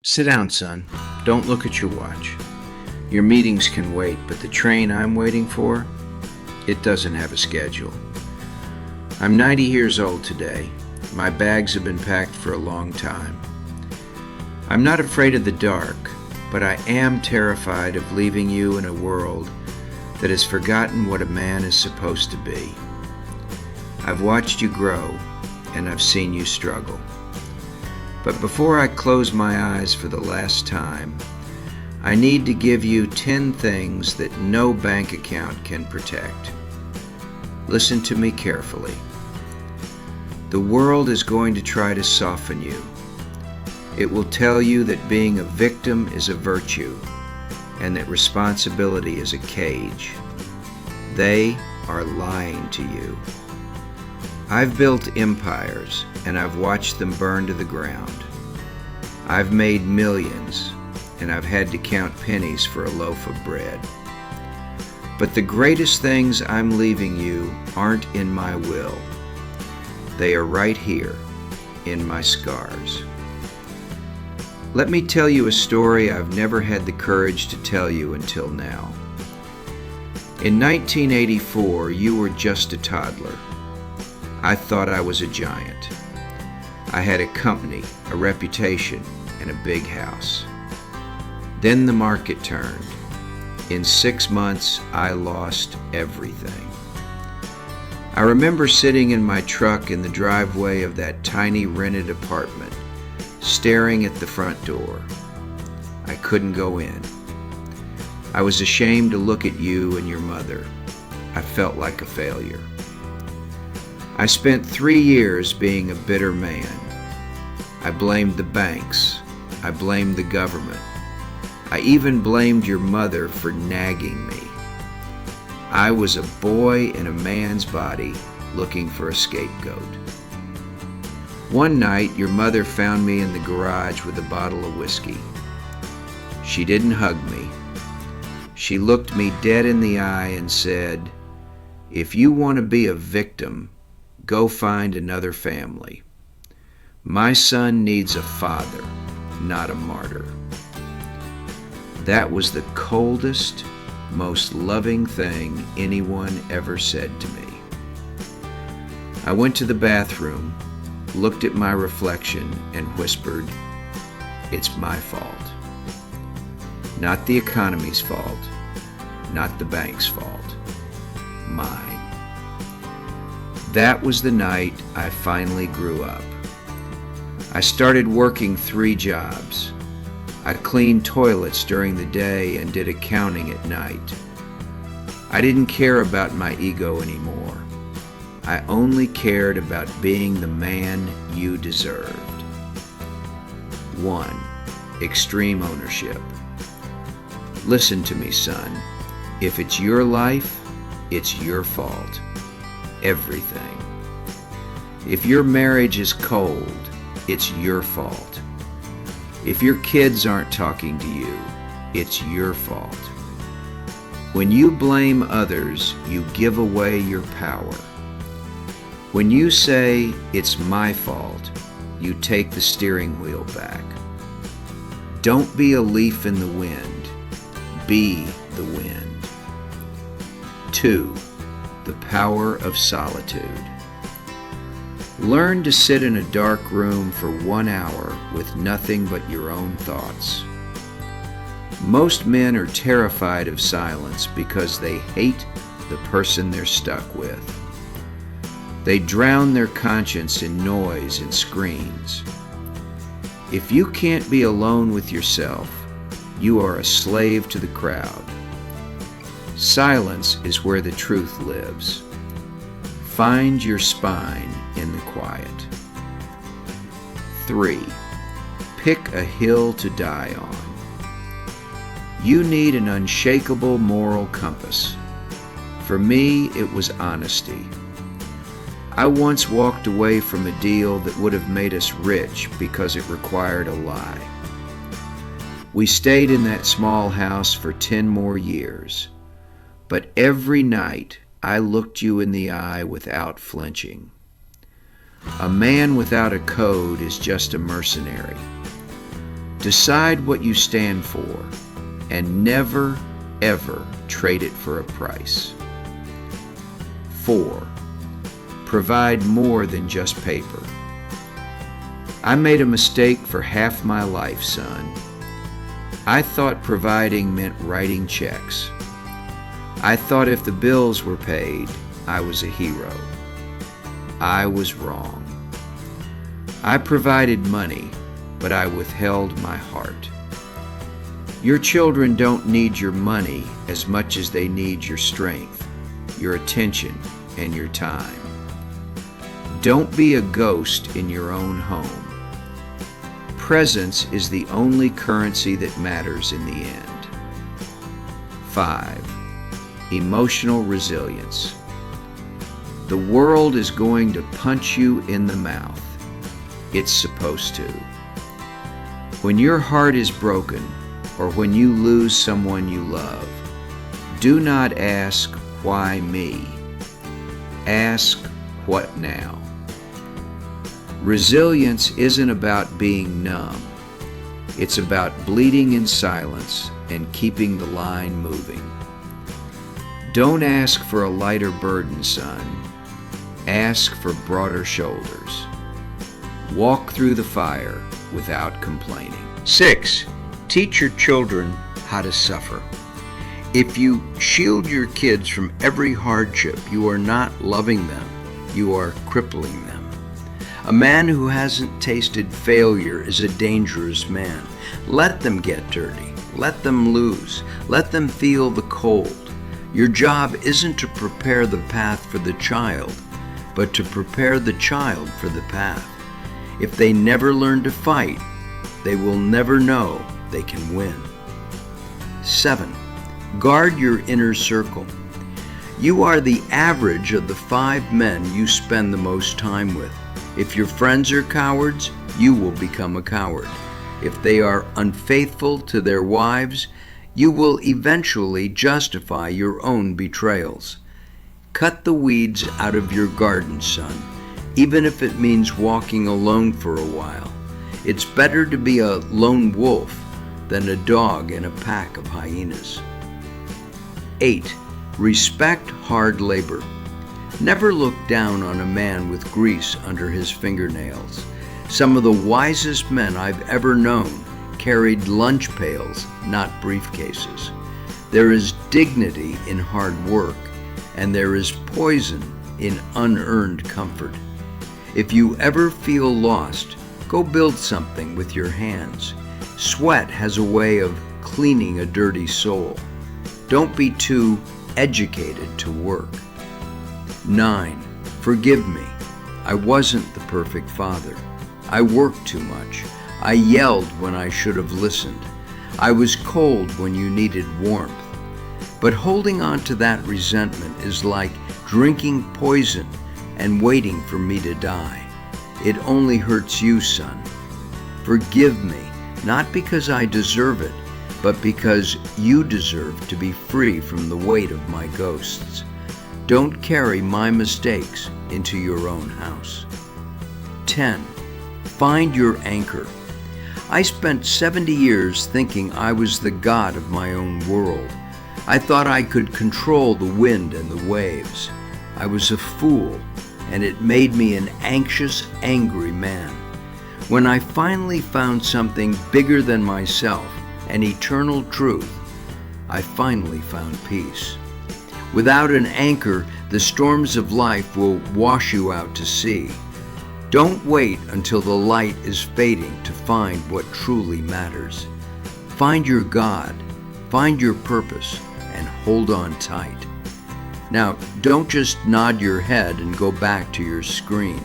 Sit down, son. Don't look at your watch. Your meetings can wait, but the train I'm waiting for, it doesn't have a schedule. I'm 90 years old today. My bags have been packed for a long time. I'm not afraid of the dark, but I am terrified of leaving you in a world that has forgotten what a man is supposed to be. I've watched you grow, and I've seen you struggle. But before I close my eyes for the last time, I need to give you 10 things that no bank account can protect. Listen to me carefully. The world is going to try to soften you. It will tell you that being a victim is a virtue and that responsibility is a cage. They are lying to you. I've built empires, and I've watched them burn to the ground. I've made millions, and I've had to count pennies for a loaf of bread. But the greatest things I'm leaving you aren't in my will. They are right here, in my scars. Let me tell you a story I've never had the courage to tell you until now. In 1984, you were just a toddler. I thought I was a giant. I had a company, a reputation, and a big house. Then the market turned. In 6 months, I lost everything. I remember sitting in my truck in the driveway of that tiny rented apartment, staring at the front door. I couldn't go in. I was ashamed to look at you and your mother. I felt like a failure. I spent 3 years being a bitter man. I blamed the banks. I blamed the government. I even blamed your mother for nagging me. I was a boy in a man's body looking for a scapegoat. One night, your mother found me in the garage with a bottle of whiskey. She didn't hug me. She looked me dead in the eye and said, "If you want to be a victim, go find another family. My son needs a father, not a martyr." That was the coldest, most loving thing anyone ever said to me. I went to the bathroom, looked at my reflection, and whispered, "It's my fault. Not the economy's fault, not the bank's fault. Mine." That was the night I finally grew up. I started working 3 jobs. I cleaned toilets during the day and did accounting at night. I didn't care about my ego anymore. I only cared about being the man you deserved. 1. Extreme ownership. Listen to me, son. If it's your life, it's your fault. Everything. If your marriage is cold, it's your fault. If your kids aren't talking to you, it's your fault. When you blame others, you give away your power. When you say, "It's my fault," you take the steering wheel back. Don't be a leaf in the wind. Be the wind. 2. The power of solitude. Learn to sit in a dark room for 1 hour with nothing but your own thoughts. Most men are terrified of silence because they hate the person they're stuck with. They drown their conscience in noise and screens. If you can't be alone with yourself, you are a slave to the crowd. Silence is where the truth lives. Find your spine in the quiet. 3. Pick a hill to die on. You need an unshakable moral compass. For me, it was honesty. I once walked away from a deal that would have made us rich because it required a lie. We stayed in that small house for 10 more years. But every night, I looked you in the eye without flinching. A man without a code is just a mercenary. Decide what you stand for and never, ever trade it for a price. 4. Provide more than just paper. I made a mistake for half my life, son. I thought providing meant writing checks. I thought if the bills were paid, I was a hero. I was wrong. I provided money, but I withheld my heart. Your children don't need your money as much as they need your strength, your attention, and your time. Don't be a ghost in your own home. Presence is the only currency that matters in the end. 5. Emotional resilience. The world is going to punch you in the mouth. It's supposed to. When your heart is broken, or when you lose someone you love, do not ask, "Why me?" Ask, "What now?" Resilience isn't about being numb. It's about bleeding in silence and keeping the line moving. Don't ask for a lighter burden, son. Ask for broader shoulders. Walk through the fire without complaining. 6. Teach your children how to suffer. If you shield your kids from every hardship, you are not loving them, you are crippling them. A man who hasn't tasted failure is a dangerous man. Let them get dirty. Let them lose. Let them feel the cold. Your job isn't to prepare the path for the child, but to prepare the child for the path. If they never learn to fight, they will never know they can win. 7. Guard your inner circle. You are the average of the 5 men you spend the most time with. If your friends are cowards, you will become a coward. If they are unfaithful to their wives, you will eventually justify your own betrayals. Cut the weeds out of your garden, son, even if it means walking alone for a while. It's better to be a lone wolf than a dog in a pack of hyenas. 8. Respect hard labor. Never look down on a man with grease under his fingernails. Some of the wisest men I've ever known carried lunch pails, not briefcases. There is dignity in hard work, and there is poison in unearned comfort. If you ever feel lost, go build something with your hands. Sweat has a way of cleaning a dirty soul. Don't be too educated to work. 9. Forgive me. I wasn't the perfect father. I worked too much. I yelled when I should have listened. I was cold when you needed warmth. But holding on to that resentment is like drinking poison and waiting for me to die. It only hurts you, son. Forgive me, not because I deserve it, but because you deserve to be free from the weight of my ghosts. Don't carry my mistakes into your own house. 10. Find your anchor. I spent 70 years thinking I was the god of my own world. I thought I could control the wind and the waves. I was a fool, and it made me an anxious, angry man. When I finally found something bigger than myself, an eternal truth, I finally found peace. Without an anchor, the storms of life will wash you out to sea. Don't wait until the light is fading to find what truly matters. Find your God, find your purpose, and hold on tight. Now, don't just nod your head and go back to your screen.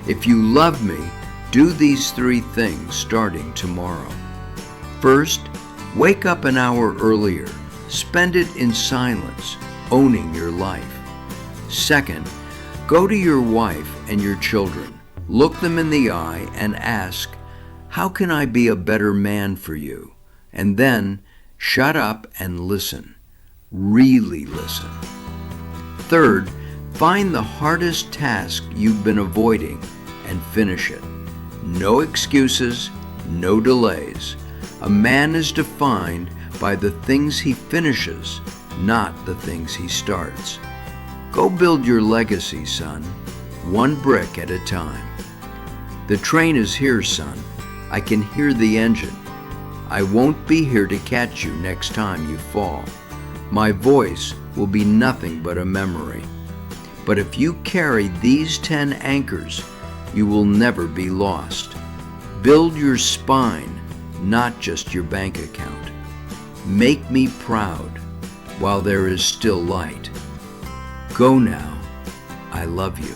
If you love me, do these 3 things starting tomorrow. First, wake up an hour earlier. Spend it in silence, owning your life. Second, go to your wife and your children. Look them in the eye and ask, "How can I be a better man for you?" And then, shut up and listen. Really listen. Third, find the hardest task you've been avoiding and finish it. No excuses, no delays. A man is defined by the things he finishes, not the things he starts. Go build your legacy, son, one brick at a time. The train is here, son. I can hear the engine. I won't be here to catch you next time you fall. My voice will be nothing but a memory. But if you carry these 10 anchors, you will never be lost. Build your spine, not just your bank account. Make me proud while there is still light. Go now. I love you.